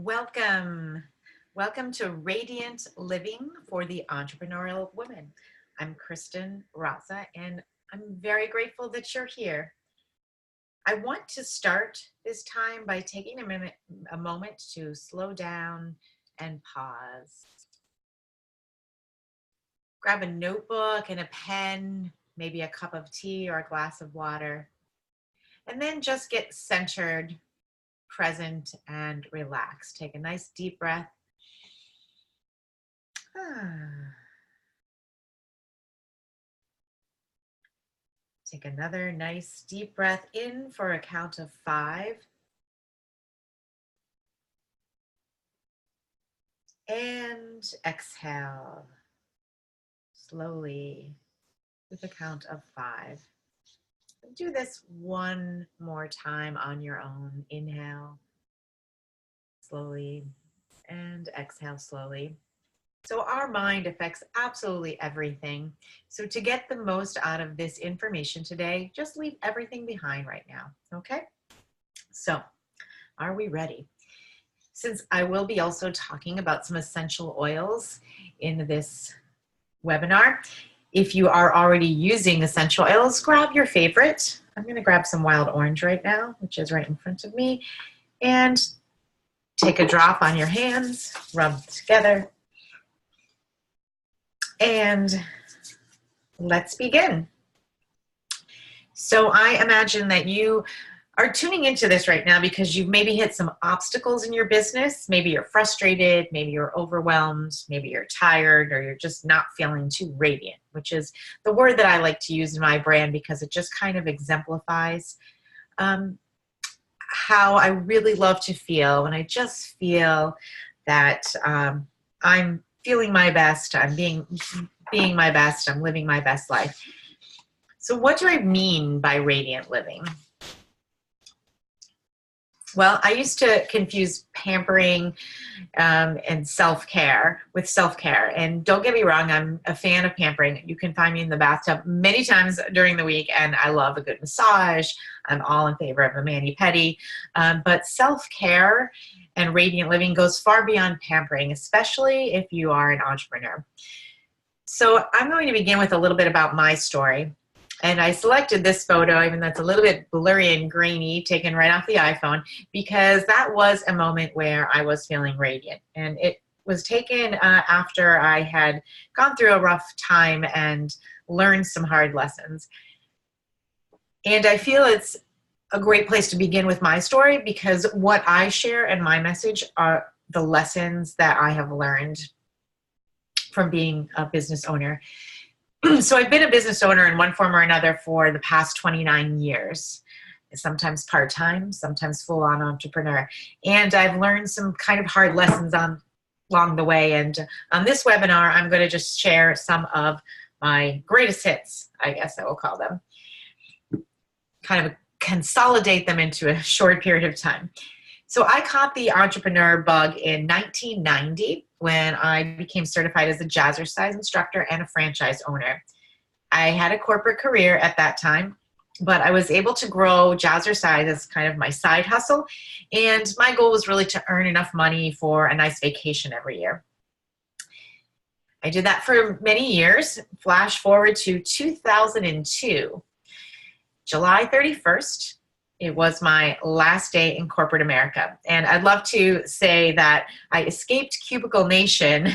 Welcome. Welcome to Radiant Living for the Entrepreneurial Woman. I'm Kristen Raza, and I'm very grateful that you're here. I want to start this time by taking a moment to slow down and pause. Grab a notebook and a pen, maybe a cup of tea or a glass of water, and then just get centered, present, and relaxed. Take a nice deep breath. Take another nice deep breath in for a count of 5. And exhale slowly with a count of 5. Do this one more time on your own. Inhale slowly and exhale slowly. So our mind affects absolutely everything. So to get the most out of this information today, just leave everything behind right now, okay? So, are we ready? Since I will be also talking about some essential oils in this webinar, if you are already using essential oils, grab your favorite. I'm gonna grab some wild orange right now, which is right in front of me, and take a drop on your hands, rub together. And let's begin. So I imagine that you are tuning into this right now because you've maybe hit some obstacles in your business. Maybe you're frustrated, maybe you're overwhelmed, maybe you're tired, or you're just not feeling too radiant, which is the word that I like to use in my brand because it just kind of exemplifies how I really love to feel when I just feel that I'm feeling my best, I'm being my best, I'm living my best life. So what do I mean by radiant living? Well, I used to confuse pampering and self-care with self-care. And don't get me wrong, I'm a fan of pampering. You can find me in the bathtub many times during the week, and I love a good massage. I'm all in favor of a mani-pedi. But self-care and radiant living goes far beyond pampering, especially if you are an entrepreneur. So I'm going to begin with a little bit about my story. And I selected this photo, even though it's a little bit blurry and grainy, taken right off the iPhone, because that was a moment where I was feeling radiant. And it was taken after I had gone through a rough time and learned some hard lessons. And I feel it's a great place to begin with my story because what I share and my message are the lessons that I have learned from being a business owner. So I've been a business owner in one form or another for the past 29 years, sometimes part-time, sometimes full-on entrepreneur. And I've learned some kind of hard lessons along the way. And on this webinar, I'm going to just share some of my greatest hits, I guess I will call them, kind of consolidate them into a short period of time. So I caught the entrepreneur bug in 1990 when I became certified as a jazzercise instructor and a franchise owner. I had a corporate career at that time, but I was able to grow jazzercise as kind of my side hustle. And my goal was really to earn enough money for a nice vacation every year. I did that for many years. Flash forward to 2002, July 31st. It was my last day in corporate America. And I'd love to say that I escaped Cubicle Nation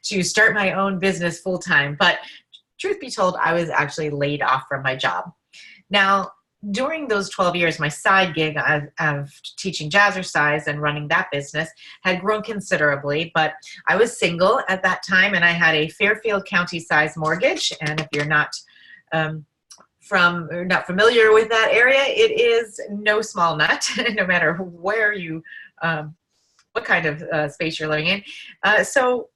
to start my own business full-time. But truth be told, I was actually laid off from my job. Now, during those 12 years, my side gig of teaching jazzercise and running that business had grown considerably. But I was single at that time, and I had a Fairfield County-sized mortgage. And if you're not not familiar with that area, it is no small nut, no matter where you, what kind of space you're living in. So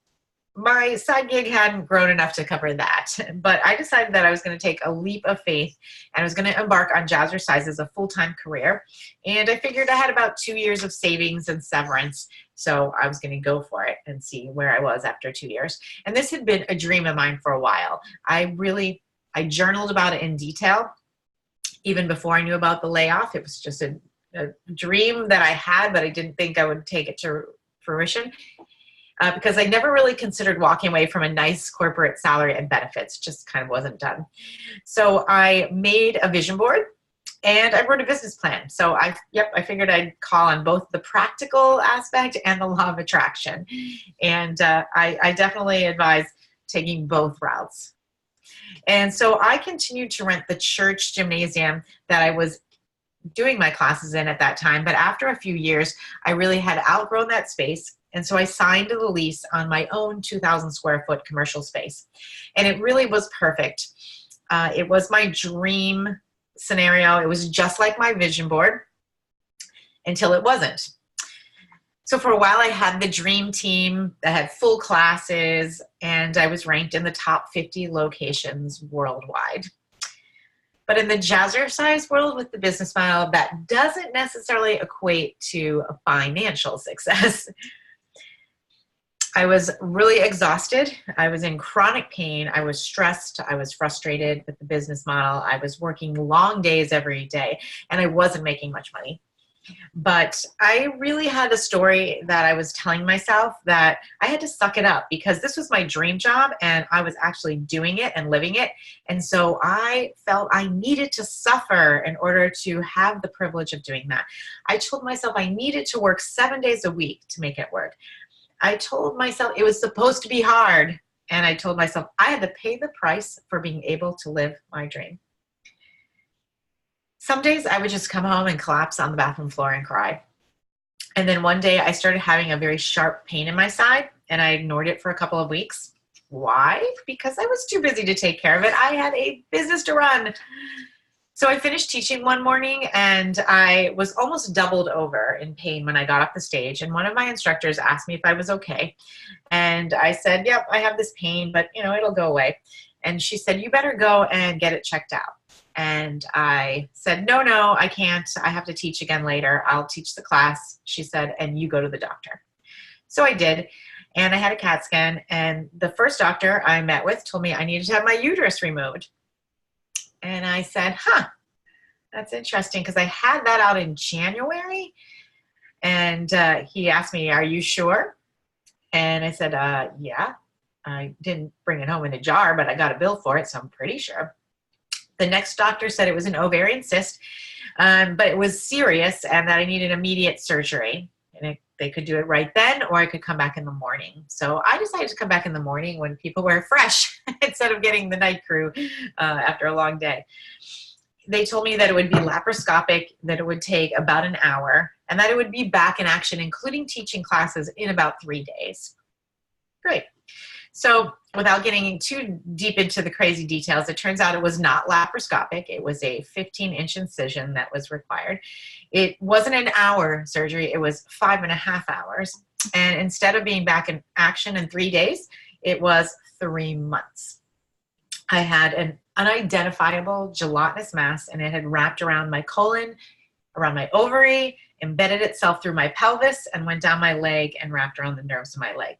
my side gig hadn't grown enough to cover that, but I decided that I was going to take a leap of faith and I was going to embark on jazzercise as a full-time career. And I figured I had about 2 years of savings and severance, so I was going to go for it and see where I was after 2 years. And this had been a dream of mine for a while. I journaled about it in detail even before I knew about the layoff. It was just a dream that I had, but I didn't think I would take it to fruition because I never really considered walking away from a nice corporate salary and benefits. Just kind of wasn't done. So I made a vision board and I wrote a business plan. So I figured I'd call on both the practical aspect and the law of attraction. And I definitely advise taking both routes. And so I continued to rent the church gymnasium that I was doing my classes in at that time. But after a few years, I really had outgrown that space. And so I signed the lease on my own 2,000 square foot commercial space. And it really was perfect. It was my dream scenario. It was just like my vision board until it wasn't. So for a while I had the dream team that had full classes and I was ranked in the top 50 locations worldwide. But in the jazzercise world with the business model, that doesn't necessarily equate to a financial success. I was really exhausted. I was in chronic pain. I was stressed. I was frustrated with the business model. I was working long days every day, and I wasn't making much money. But I really had a story that I was telling myself that I had to suck it up because this was my dream job, and I was actually doing it and living it. And so I felt I needed to suffer in order to have the privilege of doing that. I told myself I needed to work 7 days a week to make it work. I told myself it was supposed to be hard, and I told myself I had to pay the price for being able to live my dream. Some days I would just come home and collapse on the bathroom floor and cry. And then one day I started having a very sharp pain in my side, and I ignored it for a couple of weeks. Why? Because I was too busy to take care of it. I had a business to run. So I finished teaching one morning and I was almost doubled over in pain when I got off the stage. And one of my instructors asked me if I was okay. And I said, yep, I have this pain, but it'll go away. And she said, you better go and get it checked out. And I said, no, I can't. I have to teach again later. I'll teach the class. She said, and you go to the doctor. So I did. And I had a CAT scan. And the first doctor I met with told me I needed to have my uterus removed. And I said, that's interesting because I had that out in January. And he asked me, are you sure? And I said, yeah. I didn't bring it home in a jar, but I got a bill for it, so I'm pretty sure. The next doctor said it was an ovarian cyst, but it was serious and that I needed immediate surgery. And they could do it right then, or I could come back in the morning. So I decided to come back in the morning when people were fresh instead of getting the night crew after a long day. They told me that it would be laparoscopic, that it would take about an hour, and that it would be back in action, including teaching classes, in about 3 days. Great. So without getting too deep into the crazy details, it turns out it was not laparoscopic. It was a 15-inch incision that was required. It wasn't an hour surgery. It was 5.5 hours. And instead of being back in action in 3 days, it was 3 months. I had an unidentifiable gelatinous mass, and it had wrapped around my colon, around my ovary, embedded itself through my pelvis, and went down my leg and wrapped around the nerves of my leg.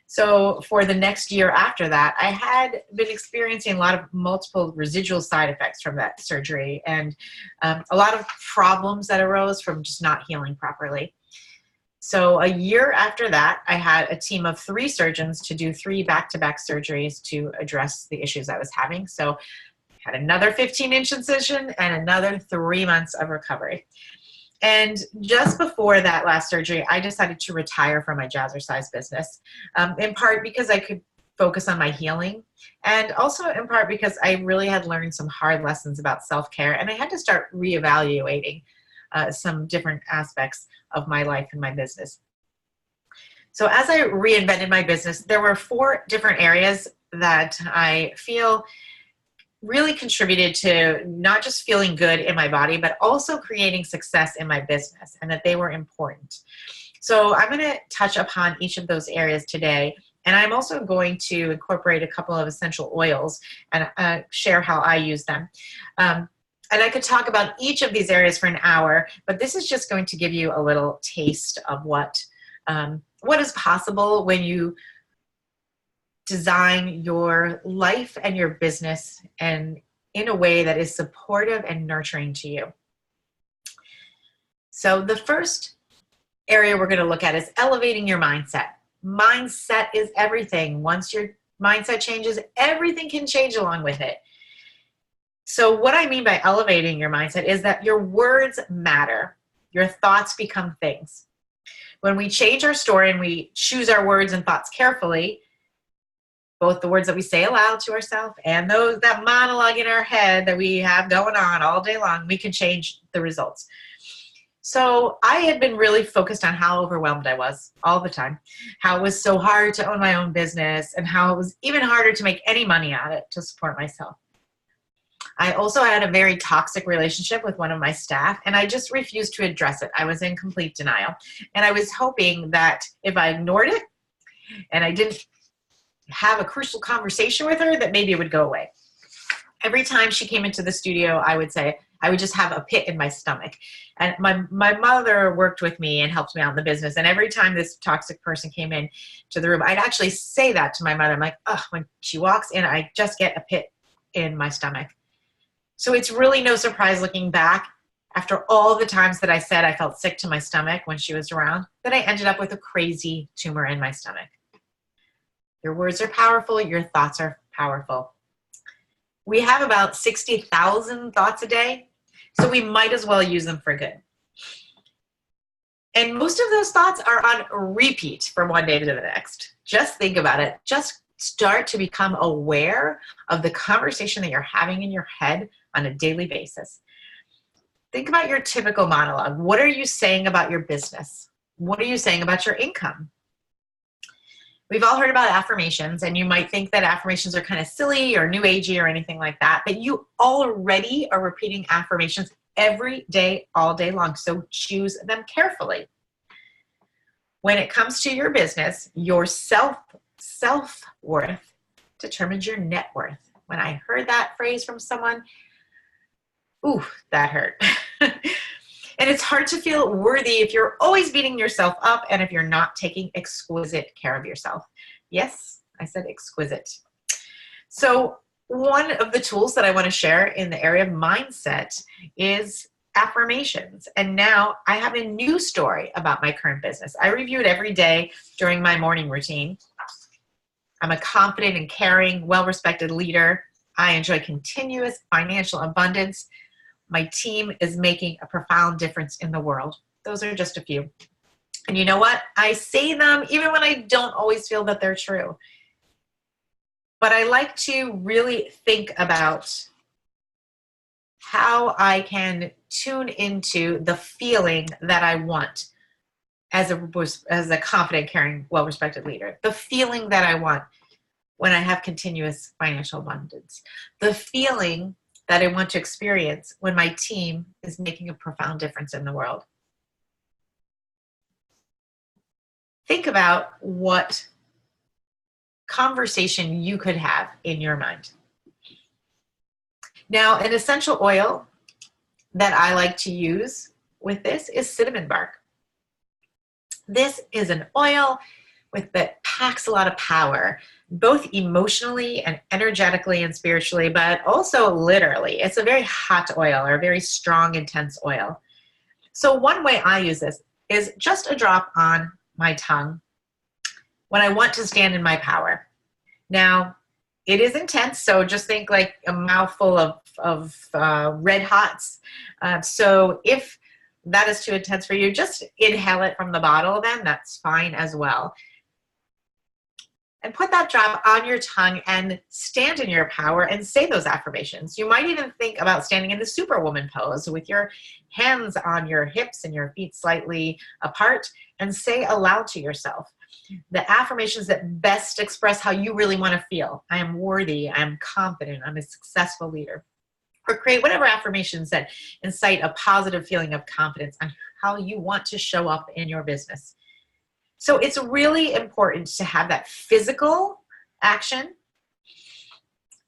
So for the next year after that, I had been experiencing a lot of multiple residual side effects from that surgery and a lot of problems that arose from just not healing properly. So a year after that, I had a team of 3 surgeons to do 3 back-to-back surgeries to address the issues I was having. So I had another 15-inch incision and another 3 months of recovery. And just before that last surgery, I decided to retire from my jazzercise business, in part because I could focus on my healing, and also in part because I really had learned some hard lessons about self-care, and I had to start reevaluating some different aspects of my life and my business. So as I reinvented my business, there were 4 different areas that I feel really contributed to not just feeling good in my body, but also creating success in my business, and that they were important. So I'm going to touch upon each of those areas today. And I'm also going to incorporate a couple of essential oils and share how I use them. And I could talk about each of these areas for an hour, but this is just going to give you a little taste of what is possible when you design your life and your business and in a way that is supportive and nurturing to you. So the first area we're going to look at is elevating your mindset. Mindset is everything. Once your mindset changes, everything can change along with it. So what I mean by elevating your mindset is that your words matter. Your thoughts become things. When we change our story and we choose our words and thoughts carefully, both the words that we say aloud to ourselves and that monologue in our head that we have going on all day long, we can change the results. So I had been really focused on how overwhelmed I was all the time, how it was so hard to own my own business, and how it was even harder to make any money at it to support myself. I also had a very toxic relationship with one of my staff, and I just refused to address it. I was in complete denial. And I was hoping that if I ignored it and I didn't have a crucial conversation with her, that maybe it would go away. Every time she came into the studio, I would just have a pit in my stomach. And my mother worked with me and helped me out in the business. And every time this toxic person came in to the room, I'd actually say that to my mother. I'm like, oh, when she walks in, I just get a pit in my stomach. So it's really no surprise looking back, after all the times that I said I felt sick to my stomach when she was around, that I ended up with a crazy tumor in my stomach. Your words are powerful. Your thoughts are powerful. We have about 60,000 thoughts a day, so we might as well use them for good. And most of those thoughts are on repeat from one day to the next. Just think about it. Just start to become aware of the conversation that you're having in your head on a daily basis. Think about your typical monologue. What are you saying about your business? What are you saying about your income? We've all heard about affirmations, and you might think that affirmations are kind of silly or new agey or anything like that, but you already are repeating affirmations every day, all day long, so choose them carefully. When it comes to your business, your self-worth determines your net worth. When I heard that phrase from someone, ooh, that hurt. And it's hard to feel worthy if you're always beating yourself up and if you're not taking exquisite care of yourself. Yes, I said exquisite. So one of the tools that I want to share in the area of mindset is affirmations. And now I have a new story about my current business. I review it every day during my morning routine. I'm a confident and caring, well-respected leader. I enjoy continuous financial abundance. My team is making a profound difference in the world. Those are just a few. And you know what? I say them even when I don't always feel that they're true. But I like to really think about how I can tune into the feeling that I want as a confident, caring, well-respected leader. The feeling that I want when I have continuous financial abundance. The feeling that I want to experience when my team is making a profound difference in the world. Think about what conversation you could have in your mind. Now, an essential oil that I like to use with this is cinnamon bark. This is an oil that packs a lot of power, both emotionally and energetically and spiritually, but also literally. It's a very hot oil or a very strong, intense oil. So one way I use this is just a drop on my tongue when I want to stand in my power. Now, it is intense, so just think like a mouthful of red hots. So if that is too intense for you, just inhale it from the bottle then, that's fine as well. And put that drop on your tongue and stand in your power and say those affirmations. You might even think about standing in the Superwoman pose with your hands on your hips and your feet slightly apart and say aloud to yourself the affirmations that best express how you really want to feel. I am worthy, I am confident, I'm a successful leader. Or create whatever affirmations that incite a positive feeling of confidence on how you want to show up in your business. So it's really important to have that physical action,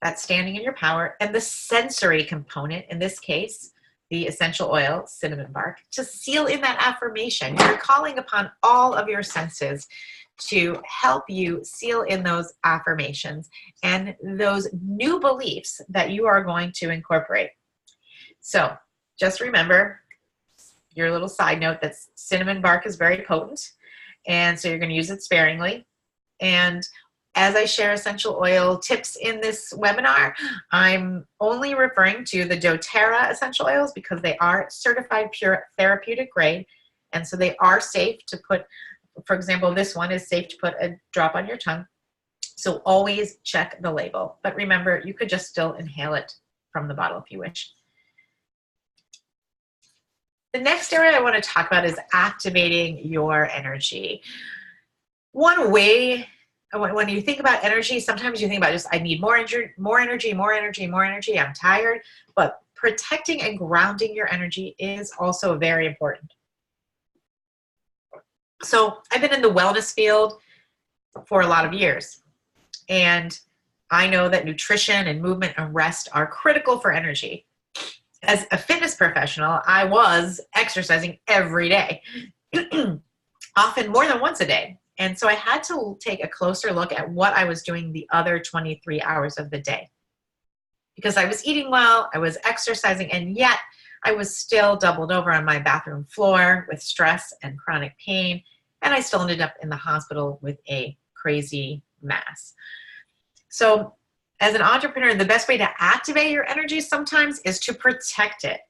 that standing in your power, and the sensory component, in this case, the essential oil, cinnamon bark, to seal in that affirmation. You're calling upon all of your senses to help you seal in those affirmations and those new beliefs that you are going to incorporate. So just remember, your little side note that cinnamon bark is very potent, and so you're going to use it sparingly. And as I share essential oil tips in this webinar, I'm only referring to the doTERRA essential oils because they are certified pure therapeutic grade, and so they are safe to put. For example, this one is safe to put a drop on your tongue. So always check the label. But remember, you could just still inhale it from the bottle if you wish. The next area I want to talk about is activating your energy. One way, when you think about energy, sometimes you think about just, I need more energy, more energy, more energy, more energy. I'm tired. But protecting and grounding your energy is also very important. So I've been in the wellness field for a lot of years, and I know that nutrition and movement and rest are critical for energy. As a fitness professional, I was exercising every day, often more than once a day. And so I had to take a closer look at what I was doing the other 23 hours of the day. Because I was eating well, I was exercising, and yet I was still doubled over on my bathroom floor with stress and chronic pain, and I still ended up in the hospital with a crazy mass. So as an entrepreneur, the best way to activate your energy sometimes is to protect it.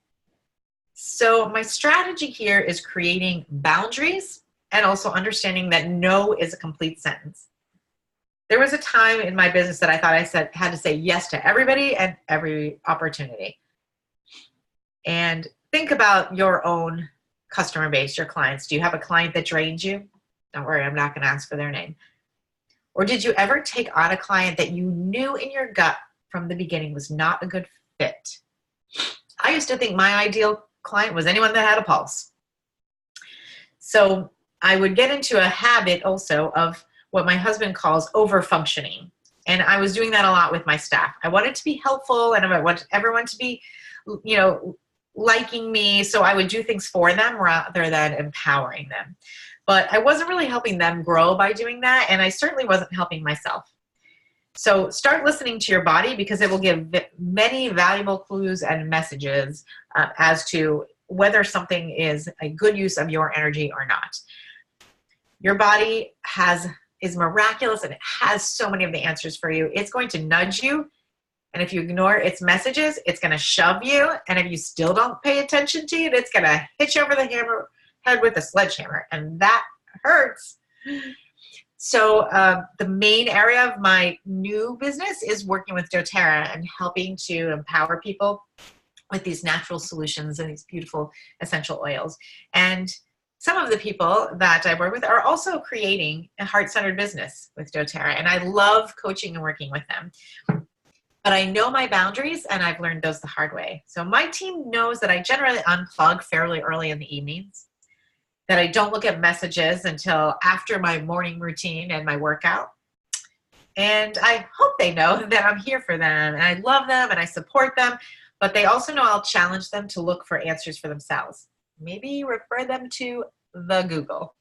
So my strategy here is creating boundaries and also understanding that no is a complete sentence. There was a time in my business that I thought I had to say yes to everybody and every opportunity. And think about your own customer base, your clients. Do you have a client that drains you? Don't worry, I'm not going to ask for their name. Or did you ever take on a client that you knew in your gut from the beginning was not a good fit? I used to think my ideal client was anyone that had a pulse. So I would get into a habit also of what my husband calls over-functioning. And I was doing that a lot with my staff. I wanted to be helpful, and I wanted everyone to be, liking me. So I would do things for them rather than empowering them. But I wasn't really helping them grow by doing that, and I certainly wasn't helping myself. So start listening to your body, because it will give many valuable clues and messages as to whether something is a good use of your energy or not. Your body is miraculous, and it has so many of the answers for you. It's going to nudge you, and if you ignore its messages, it's going to shove you, and if you still don't pay attention to it, it's going to hit you over the head with a sledgehammer, and that hurts. So the main area of my new business is working with doTERRA and helping to empower people with these natural solutions and these beautiful essential oils. And some of the people that I work with are also creating a heart-centered business with doTERRA, and I love coaching and working with them. But I know my boundaries, and I've learned those the hard way. So my team knows that I generally unplug fairly early in the evenings, that I don't look at messages until after my morning routine and my workout. And I hope they know that I'm here for them, and I love them, and I support them, but they also know I'll challenge them to look for answers for themselves. Maybe refer them to the Google.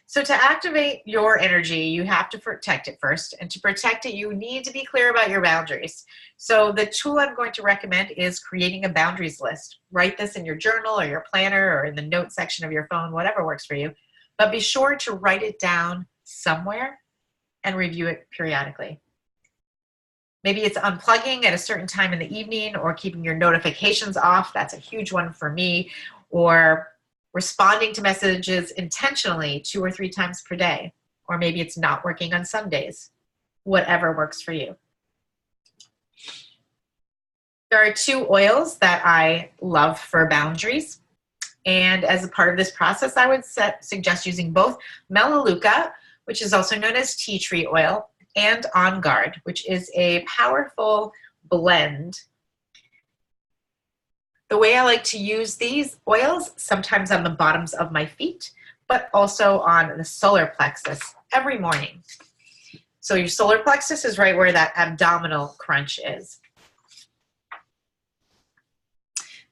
So to activate your energy, you have to protect it first. And to protect it, you need to be clear about your boundaries. So the tool I'm going to recommend is creating a boundaries list. Write this in your journal or your planner or in the notes section of your phone, whatever works for you. But be sure to write it down somewhere and review it periodically. Maybe it's unplugging at a certain time in the evening, or keeping your notifications off. That's a huge one for me. Or responding to messages intentionally 2 or 3 times per day. Or maybe it's not working on some days. Whatever works for you. There are 2 oils that I love for boundaries. And as a part of this process, I would suggest using both Melaleuca, which is also known as tea tree oil, and On Guard, which is a powerful blend. The way I like to use these oils, sometimes on the bottoms of my feet, but also on the solar plexus every morning. So your solar plexus is right where that abdominal crunch is.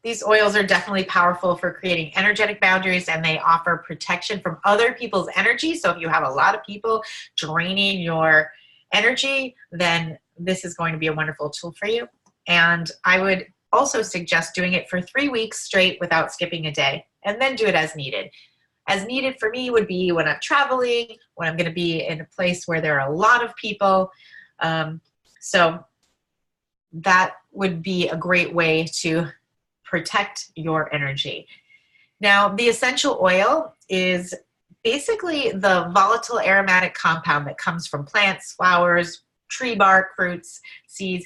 These oils are definitely powerful for creating energetic boundaries, and they offer protection from other people's energy. So if you have a lot of people draining your energy, then this is going to be a wonderful tool for you. And I would also suggest doing it for 3 weeks straight without skipping a day. and then do it as needed. As needed for me would be when I'm traveling, when I'm going to be in a place where there are a lot of people. So that would be a great way to protect your energy. Now, the essential oil is basically the volatile aromatic compound that comes from plants, flowers, tree bark, fruits, seeds.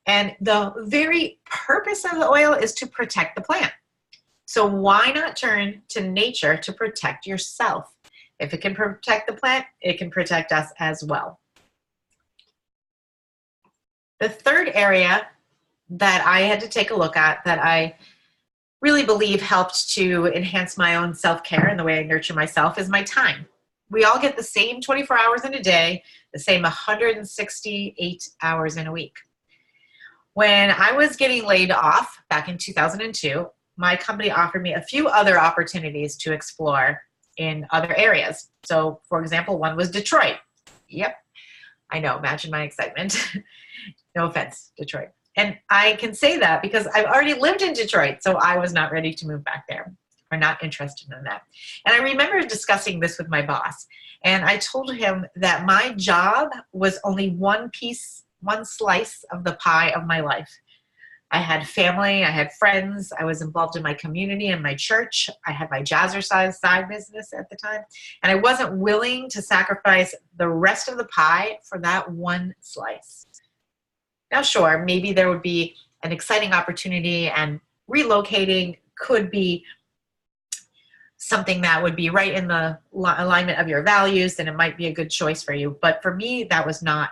And the very purpose of the oil is to protect the plant. So why not turn to nature to protect yourself? If it can protect the plant, it can protect us as well. The third area that I had to take a look at that I really believe helped to enhance my own self-care and the way I nurture myself is my time. We all get the same 24 hours in a day, the same 168 hours in a week. When I was getting laid off back in 2002, my company offered me a few other opportunities to explore in other areas. So, for example, one was Detroit. Yep, I know, imagine my excitement. No offense, Detroit. And I can say that because I've already lived in Detroit, so I was not ready to move back there, or not interested in that. And I remember discussing this with my boss, and I told him that my job was only one piece, one slice of the pie of my life. I had family, I had friends, I was involved in my community and my church. I had my jazzercise side business at the time, and I wasn't willing to sacrifice the rest of the pie for that one slice. Now, sure, maybe there would be an exciting opportunity and relocating could be something that would be right in the alignment of your values, and it might be a good choice for you. But for me, that was not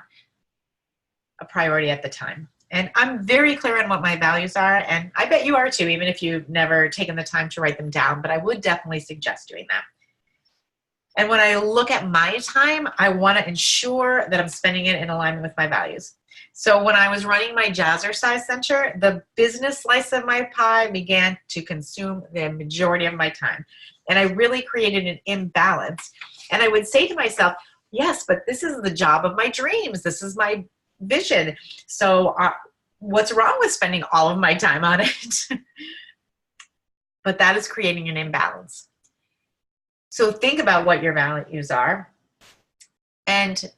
a priority at the time. And I'm very clear on what my values are, and I bet you are too, even if you've never taken the time to write them down, but I would definitely suggest doing that. And when I look at my time, I want to ensure that I'm spending it in alignment with my values. So when I was running my Jazzercise Center, the business slice of my pie began to consume the majority of my time. And I really created an imbalance. And I would say to myself, yes, but this is the job of my dreams. This is my vision. So what's wrong with spending all of my time on it? But that is creating an imbalance. So think about what your values are and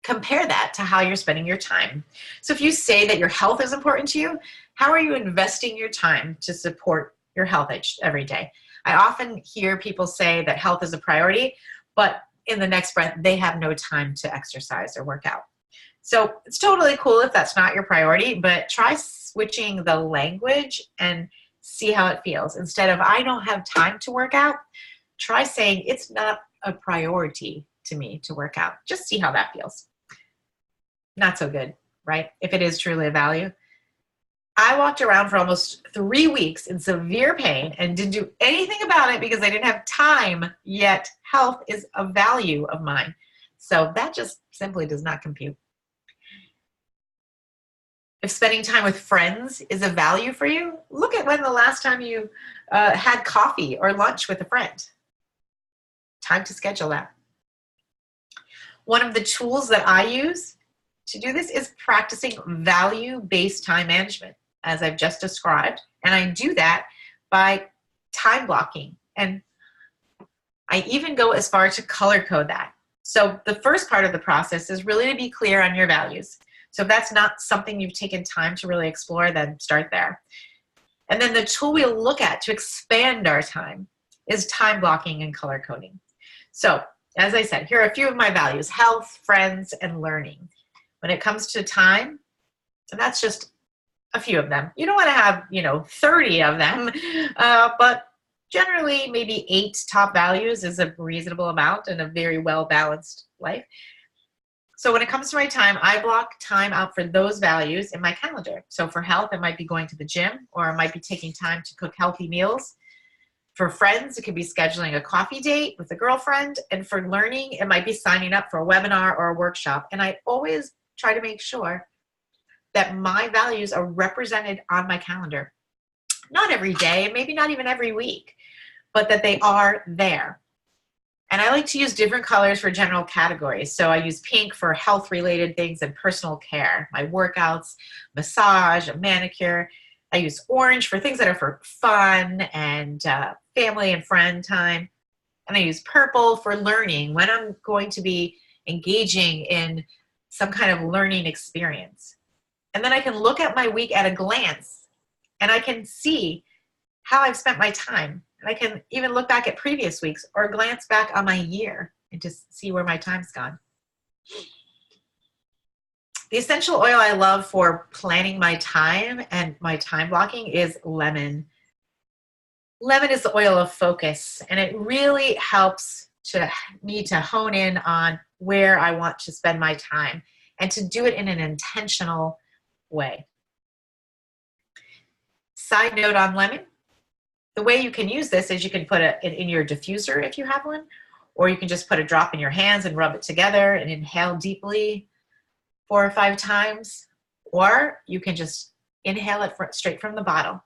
compare that to how you're spending your time. So if you say that your health is important to you, how are you investing your time to support your health every day? I often hear people say that health is a priority, but in the next breath, they have no time to exercise or work out. So it's totally cool if that's not your priority, but try switching the language and see how it feels. Instead of, I don't have time to work out, try saying, it's not a priority to me to work out. Just see how that feels. Not so good, right? If it is truly a value. I walked around for almost 3 weeks in severe pain and didn't do anything about it because I didn't have time, yet health is a value of mine. So that just simply does not compute. If spending time with friends is a value for you, look at when the last time you had coffee or lunch with a friend. Time to schedule that. One of the tools that I use to do this is practicing value-based time management, as I've just described. And I do that by time blocking. And I even go as far to color code that. So the first part of the process is really to be clear on your values. So if that's not something you've taken time to really explore, then start there. And then the tool we'll look at to expand our time is time blocking and color coding. So as I said, here are a few of my values: health, friends, and learning. When it comes to time, and that's just a few of them. You don't want to have, 30 of them, but generally maybe 8 top values is a reasonable amount and a very well-balanced life. So when it comes to my time, I block time out for those values in my calendar. So for health, it might be going to the gym, or it might be taking time to cook healthy meals. For friends, it could be scheduling a coffee date with a girlfriend. And for learning, it might be signing up for a webinar or a workshop. And I always try to make sure that my values are represented on my calendar. Not every day, maybe not even every week, but that they are there. And I like to use different colors for general categories. So I use pink for health-related things and personal care, my workouts, massage, a manicure. I use orange for things that are for fun and family and friend time. And I use purple for learning when I'm going to be engaging in some kind of learning experience. And then I can look at my week at a glance and I can see how I've spent my time. And I can even look back at previous weeks or glance back on my year and just see where my time's gone. The essential oil I love for planning my time and my time blocking is lemon. Lemon is the oil of focus, and it really helps me to hone in on where I want to spend my time and to do it in an intentional way. Side note on lemon, the way you can use this is you can put it in your diffuser if you have one, or you can just put a drop in your hands and rub it together and inhale deeply 4 or 5 times, or you can just inhale it straight from the bottle.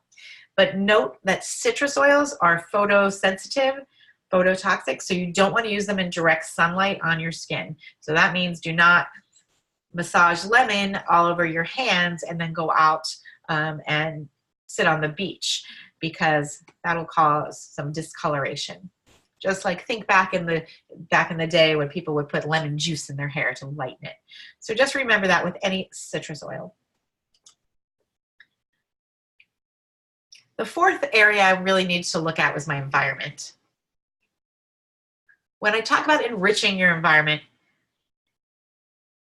But note that citrus oils are photosensitive, phototoxic, so you don't want to use them in direct sunlight on your skin. So that means do not massage lemon all over your hands and then go out and sit on the beach, because that'll cause some discoloration. Just like think back in the day when people would put lemon juice in their hair to lighten it. So just remember that with any citrus oil. The fourth area I really need to look at was my environment. When I talk about enriching your environment,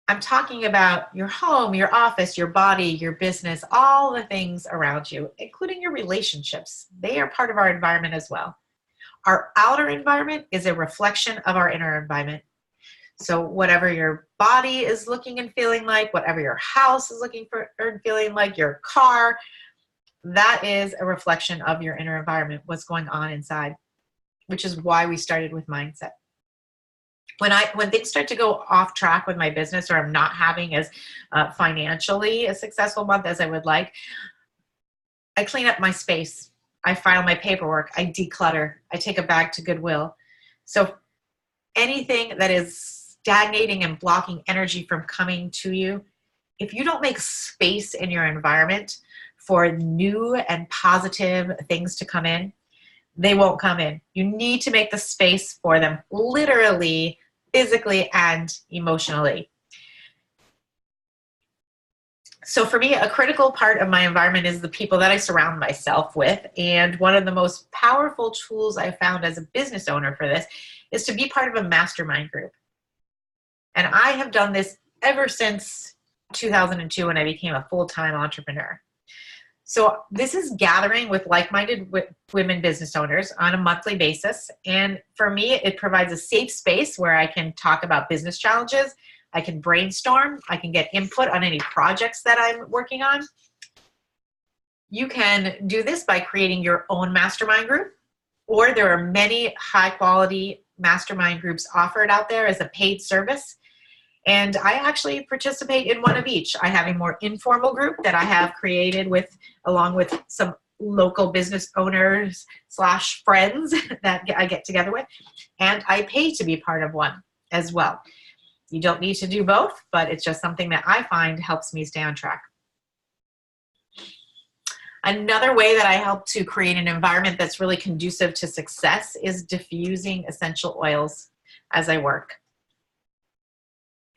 I'm talking about your home, your office, your body, your business, all the things around you, including your relationships. They are part of our environment as well. Our outer environment is a reflection of our inner environment. So whatever your body is looking and feeling like, whatever your house is looking for and feeling like, your car, that is a reflection of your inner environment, what's going on inside, which is why we started with mindset. When things start to go off track with my business, or I'm not having as financially a successful month as I would like, I clean up my space. I file my paperwork. I declutter. I take a bag to Goodwill. So anything that is stagnating and blocking energy from coming to you, if you don't make space in your environment for new and positive things to come in, they won't come in. You need to make the space for them, literally, physically, and emotionally. So for me, a critical part of my environment is the people that I surround myself with. And one of the most powerful tools I found as a business owner for this is to be part of a mastermind group. And I have done this ever since 2002 when I became a full-time entrepreneur. So this is gathering with like-minded women business owners on a monthly basis. And for me, it provides a safe space where I can talk about business challenges. I can brainstorm. I can get input on any projects that I'm working on. You can do this by creating your own mastermind group, or there are many high-quality mastermind groups offered out there as a paid service. And I actually participate in one of each. I have a more informal group that I have created along with some local business owners / friends that I get together with. And I pay to be part of one as well. You don't need to do both, but it's just something that I find helps me stay on track. Another way that I help to create an environment that's really conducive to success is diffusing essential oils as I work.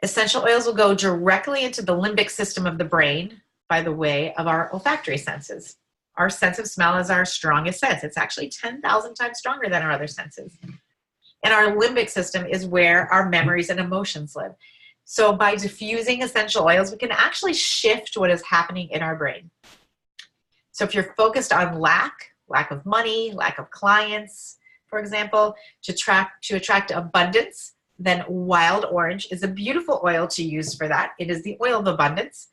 Essential oils will go directly into the limbic system of the brain by the way of our olfactory senses. Our sense of smell is our strongest sense. It's actually 10,000 times stronger than our other senses. And our limbic system is where our memories and emotions live. So by diffusing essential oils, we can actually shift what is happening in our brain. So if you're focused on lack of money, lack of clients, for example, to attract abundance, then wild orange is a beautiful oil to use for that. It is the oil of abundance,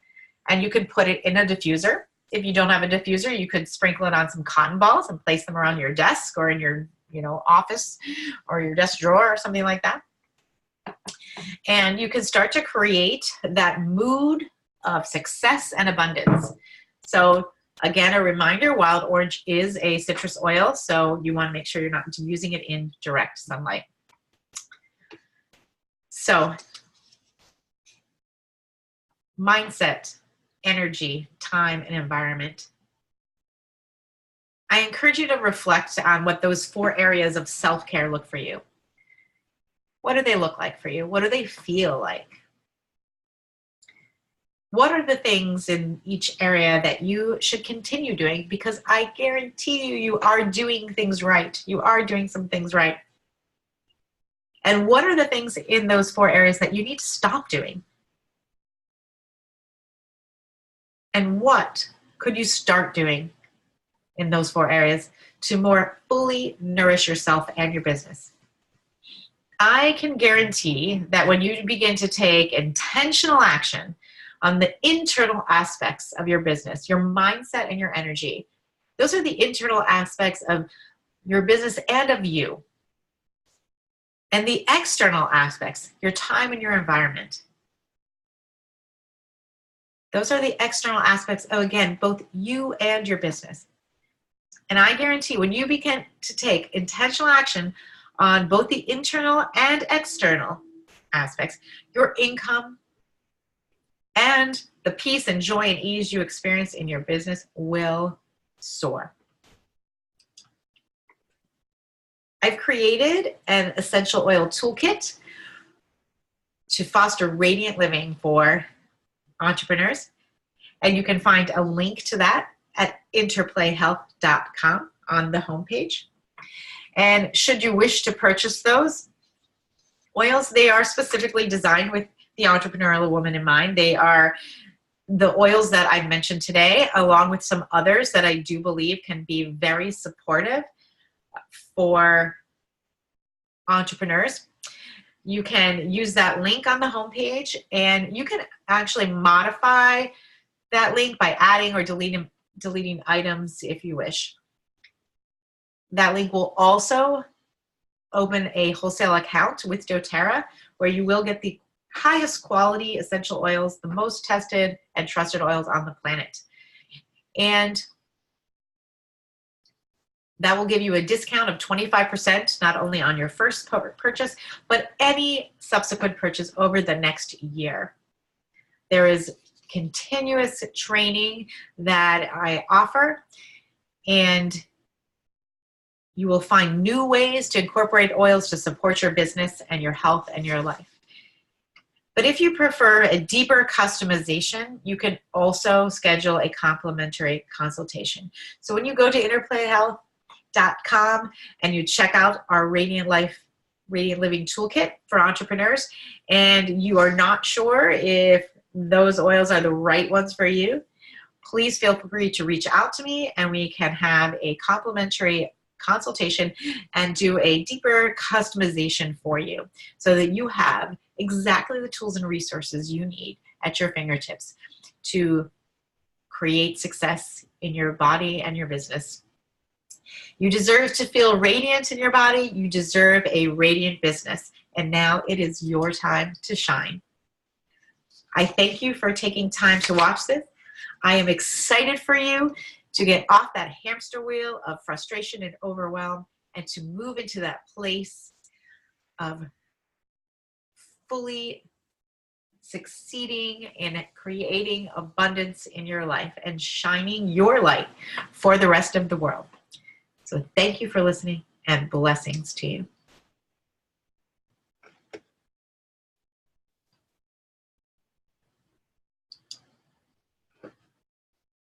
and you can put it in a diffuser. If you don't have a diffuser, you could sprinkle it on some cotton balls and place them around your desk or in your office or your desk drawer or something like that. And you can start to create that mood of success and abundance. So again, a reminder, wild orange is a citrus oil, so you want to make sure you're not using it in direct sunlight. So mindset, energy, time, and environment. I encourage you to reflect on what those 4 areas of self-care look for you. What do they look like for you? What do they feel like? What are the things in each area that you should continue doing? Because I guarantee you, you are doing things right. You are doing some things right. And what are the things in those 4 areas that you need to stop doing? And what could you start doing in those 4 areas to more fully nourish yourself and your business? I can guarantee that when you begin to take intentional action on the internal aspects of your business, your mindset and your energy, those are the internal aspects of your business and of you. And the external aspects, your time and your environment. Those are the external aspects of, again, both you and your business. And I guarantee when you begin to take intentional action on both the internal and external aspects, your income and the peace and joy and ease you experience in your business will soar. I've created an essential oil toolkit to foster radiant living for entrepreneurs, and you can find a link to that at interplayhealth.com on the homepage. And should you wish to purchase those oils, they are specifically designed with the entrepreneurial woman in mind. They are the oils that I mentioned today, along with some others that I do believe can be very supportive for entrepreneurs. You can use that link on the homepage, and you can actually modify that link by adding or deleting items if you wish. That link will also open a wholesale account with doTERRA, where you will get the highest quality essential oils, the most tested and trusted oils on the planet. And that will give you a discount of 25%, not only on your first purchase, but any subsequent purchase over the next year. There is continuous training that I offer, and you will find new ways to incorporate oils to support your business and your health and your life. But if you prefer a deeper customization, you can also schedule a complimentary consultation. So when you go to interplayhealth.com and you check out our Radiant Living Toolkit for entrepreneurs, and you are not sure if those oils are the right ones for you, please feel free to reach out to me, and we can have a complimentary consultation and do a deeper customization for you so that you have exactly the tools and resources you need at your fingertips to create success in your body and your business. You deserve to feel radiant in your body. You deserve a radiant business. And now it is your time to shine. I thank you for taking time to watch this. I am excited for you to get off that hamster wheel of frustration and overwhelm and to move into that place of fully succeeding in creating abundance in your life and shining your light for the rest of the world. So thank you for listening, and blessings to you.